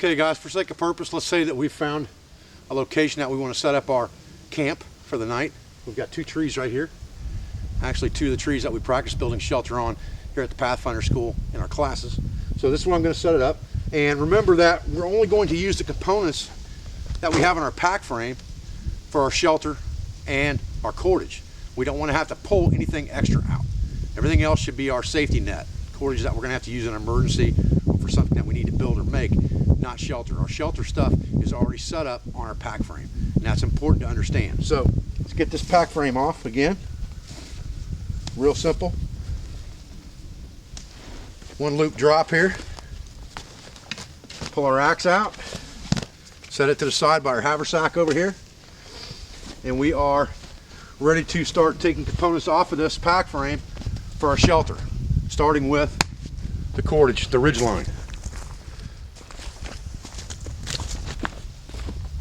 Okay guys, for sake of purpose, let's say that we've found a location that we want to set up our camp for the night. We've got two trees right here. Actually, two of the trees that we practice building shelter on here at the Pathfinder School in our classes. So this is where I'm going to set it up. And remember that we're only going to use the components that we have in our pack frame for our shelter and our cordage. We don't want to have to pull anything extra out. Everything else should be our safety net. Cordage that we're going to have to use in an emergency or for something that we need to build or make, not shelter. Our shelter stuff is already set up on our pack frame, and that's important to understand. So let's get this pack frame off again. Real simple. One loop drop here. Pull our axe out. Set it to the side by our haversack over here. And we are ready to start taking components off of this pack frame for our shelter, starting with the cordage, the ridge line.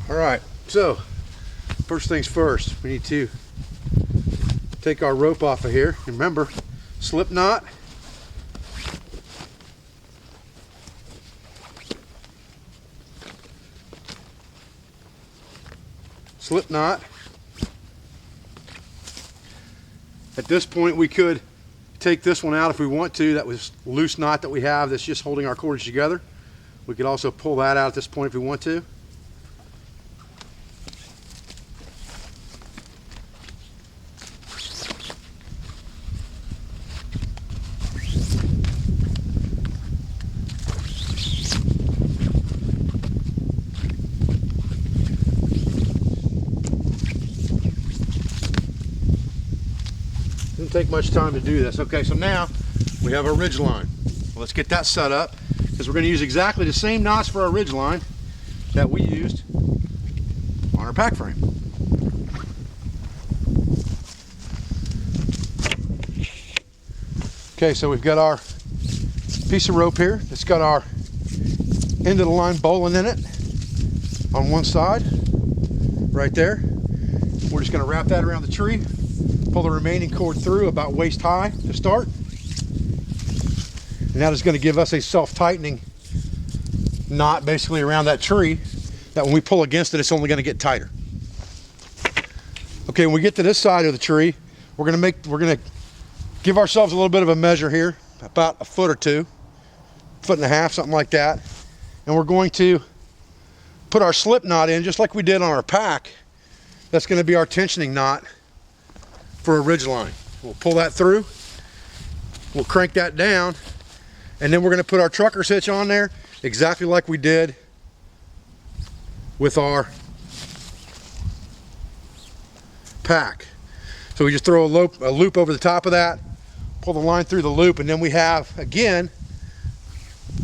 All right, so first things first, we need to take our rope off of here. Remember, slip knot. Slip knot. At this point, we could take this one out if we want to. That was loose knot that we have that's just holding our cordage together. We could also pull that out at this point if we want to. Doesn't take much time to do this. Okay, so now we have our ridge line. Well, let's get that set up because we're going to use exactly the same knots for our ridge line that we used on our pack frame. Okay, so we've got our piece of rope here. It's got our end of the line bowline in it on one side, right there. We're just going to wrap that around the tree. Pull the remaining cord through about waist high to start. And that is going to give us a self-tightening knot basically around that tree that when we pull against it, it's only going to get tighter. Okay, when we get to this side of the tree, we're going to give ourselves a little bit of a measure here, about a foot or two, foot and a half, something like that. And we're going to put our slip knot in just like we did on our pack. That's going to be our tensioning knot for a ridge line. We'll pull that through, we'll crank that down, and then we're going to put our trucker's hitch on there exactly like we did with our pack. So we just throw a loop over the top of that, pull the line through the loop, and then we have again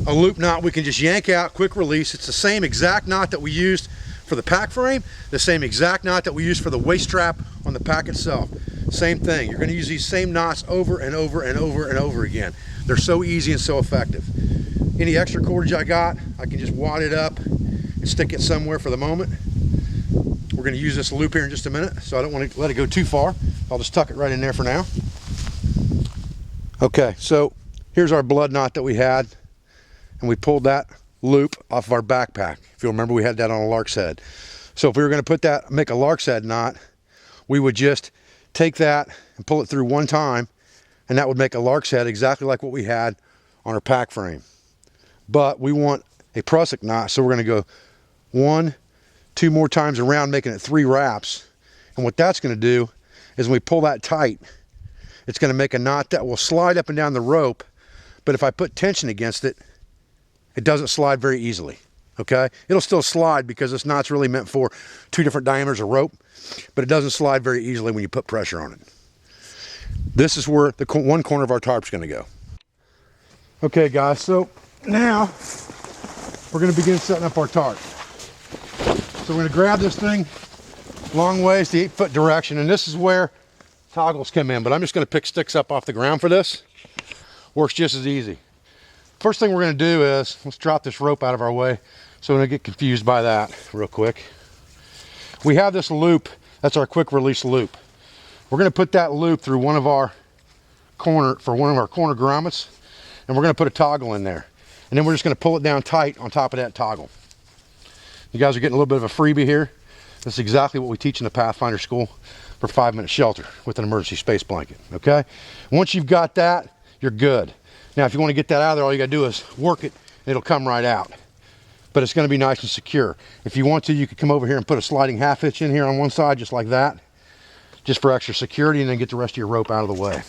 a loop knot we can just yank out, quick release. It's the same exact knot that we used for the pack frame, the same exact knot that we used for the waist strap on the pack itself. Same thing. You're going to use these same knots over and over and over and over again. They're so easy and so effective. Any extra cordage I got, I can just wad it up and stick it somewhere for the moment. We're going to use this loop here in just a minute, so I don't want to let it go too far. I'll just tuck it right in there for now. Okay, so here's our blood knot that we had, and we pulled that loop off of our backpack. If you'll remember, we had that on a lark's head. So if we were going to make a lark's head knot, we would just take that and pull it through one time, and that would make a lark's head exactly like what we had on our pack frame. But we want a prusik knot, so we're going to go 1-2 more times around, making it 3 wraps. And what that's going to do is when we pull that tight, it's going to make a knot that will slide up and down the rope, but if I put tension against it, it doesn't slide very easily. Okay, it'll still slide because this knot's really meant for 2 different diameters of rope, but it doesn't slide very easily when you put pressure on it. This is where the one corner of our tarp's going to go. Okay guys, so now we're going to begin setting up our tarp. So we're going to grab this thing long ways, the 8-foot direction, and this is where toggles come in, but I'm just going to pick sticks up off the ground for this. Works just as easy. First thing we're going to do is, let's drop this rope out of our way so we don't get confused by that real quick. We have this loop, that's our quick release loop. We're going to put that loop through one of our corner grommets, and we're going to put a toggle in there. And then we're just going to pull it down tight on top of that toggle. You guys are getting a little bit of a freebie here. This is exactly what we teach in the Pathfinder School for 5-minute shelter with an emergency space blanket, okay? Once you've got that, you're good. Now, if you want to get that out of there, all you got to do is work it, and it'll come right out. But it's going to be nice and secure. If you want to, you could come over here and put a sliding 1/2 inch in here on one side, just like that, just for extra security, and then get the rest of your rope out of the way.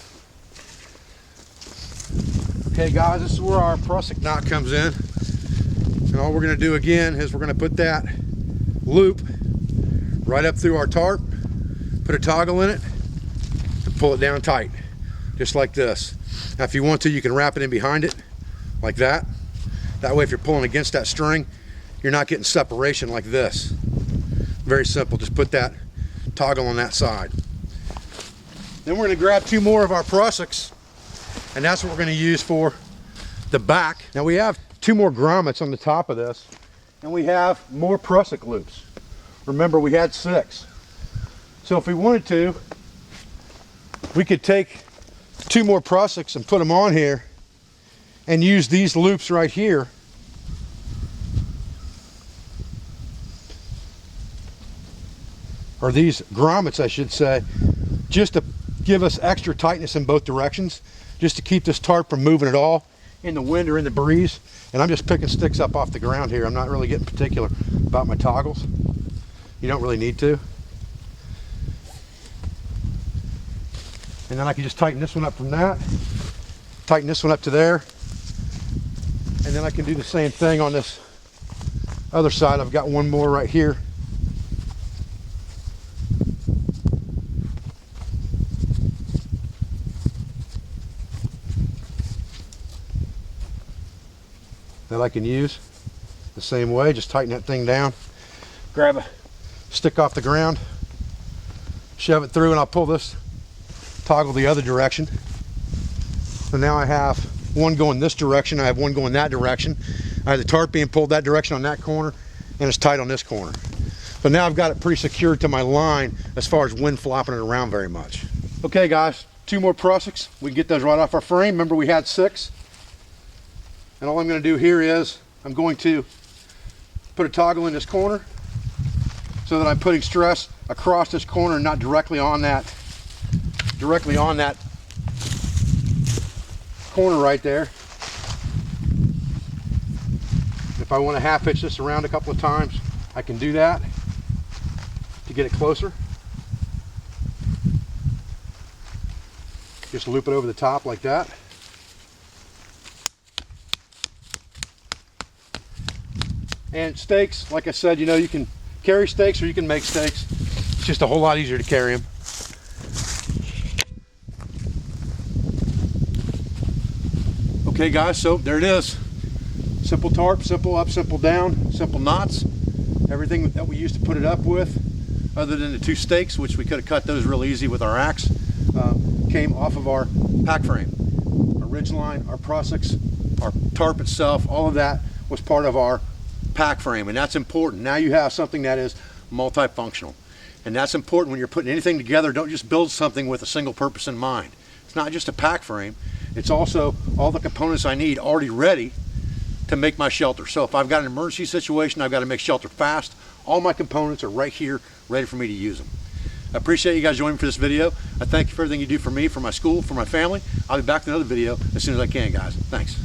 Okay, guys, this is where our prusik knot comes in. And all we're going to do again is we're going to put that loop right up through our tarp, put a toggle in it, and pull it down tight, just like this. Now, if you want to, you can wrap it in behind it, like that. That way, if you're pulling against that string, you're not getting separation like this. Very simple, just put that toggle on that side. Then we're going to grab 2 more of our prusiks, and that's what we're going to use for the back. Now, we have 2 more grommets on the top of this, and we have more prusik loops. Remember, we had 6. So if we wanted to, we could take 2 more prusiks and put them on here and use these loops right here or these grommets, I should say, just to give us extra tightness in both directions, just to keep this tarp from moving at all in the wind or in the breeze. And I'm just picking sticks up off the ground here. I'm not really getting particular about my toggles. You don't really need to. And then I can just tighten this one up from that, tighten this one up to there, and then I can do the same thing on this other side. I've got 1 more right here. That I can use the same way. Just tighten that thing down, grab a stick off the ground, shove it through, and I'll pull this toggle the other direction. So now I have 1 going this direction, I have 1 going that direction. I have the tarp being pulled that direction on that corner, and it's tight on this corner. So now I've got it pretty secured to my line as far as wind flopping it around very much. Okay, guys, 2 more prusiks. We can get those right off our frame. Remember, we had 6. And all I'm going to do here is I'm going to put a toggle in this corner so that I'm putting stress across this corner and not directly on that corner right there. If I want to 1/2 inch this around a couple of times, I can do that to get it closer. Just loop it over the top like that. And stakes, like I said, you know, you can carry stakes or you can make stakes. It's just a whole lot easier to carry them. Okay, guys, so there it is. Simple tarp, simple up, simple down, simple knots. Everything that we used to put it up with, other than the 2 stakes, which we could have cut those real easy with our axe, came off of our pack frame. Our ridge line, our prusiks, our tarp itself, all of that was part of our pack frame, and that's important. Now you have something that is multifunctional, and that's important when you're putting anything together. Don't just build something with a single purpose in mind. It's not just a pack frame, it's also all the components I need already ready to make my shelter. So if I've got an emergency situation, I've got to make shelter fast, all my components are right here ready for me to use them. I appreciate you guys joining me for this video. I thank you for everything you do for me, for my school, for my family. I'll be back with another video as soon as I can, guys. Thanks.